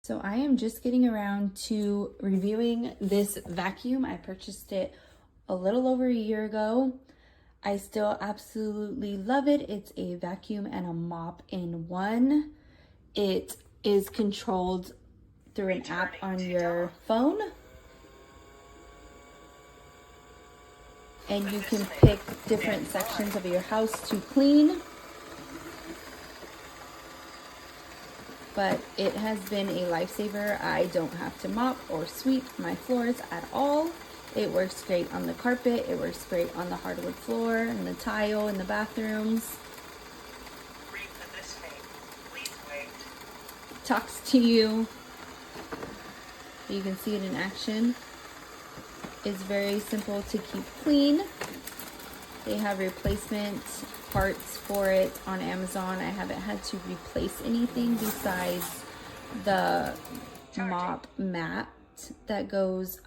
So I am just getting around to reviewing this vacuum. I purchased it a little over a year ago. I still absolutely love it. It's a vacuum and a mop in one. It is controlled through an app on your phone. And you can pick different sections of your house to clean. But it has been a lifesaver. I don't have to mop or sweep my floors at all. It works great on the carpet. It works great on the hardwood floor and the tile in the bathrooms. Talks to you. You can see it in action. It's very simple to keep clean. They have replacement parts for it on Amazon. I haven't had to replace anything besides the mop mat that goes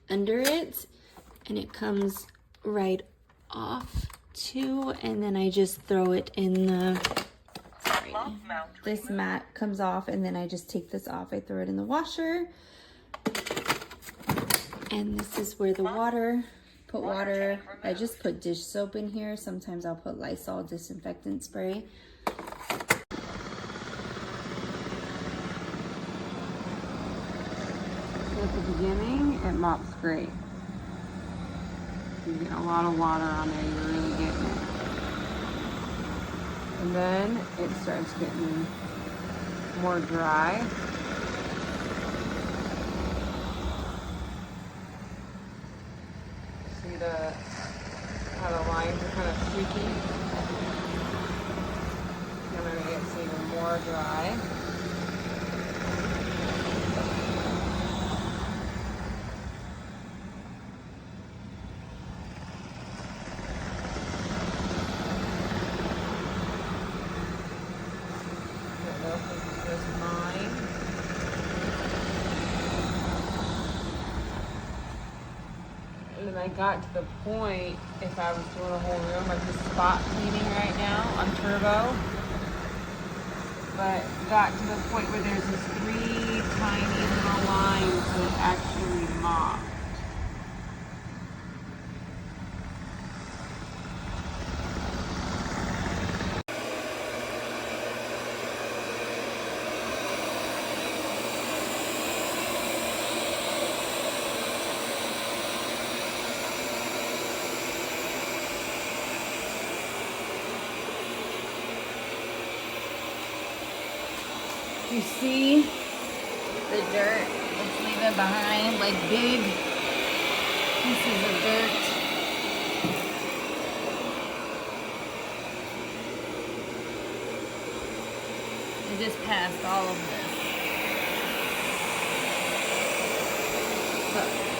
under it, and it comes right off too, and then I just throw it in the this mat comes off, and then I just take this off. I throw it in the washer, and this is where the water, put water. I just put dish soap in here. Sometimes I'll put Lysol disinfectant spray. At the beginning, it mops great. You get a lot of water on there, you're really getting it. And then it starts getting more dry. See how the lines are kind of streaky? And then it gets even more dry. And I got to the point, if I was doing a whole room, like just spot cleaning right now on turbo, but got to the point where there's this 3 tiny little lines that actually mop. You see the dirt it's leaving behind, like big pieces of dirt. It just passed all of this. Look.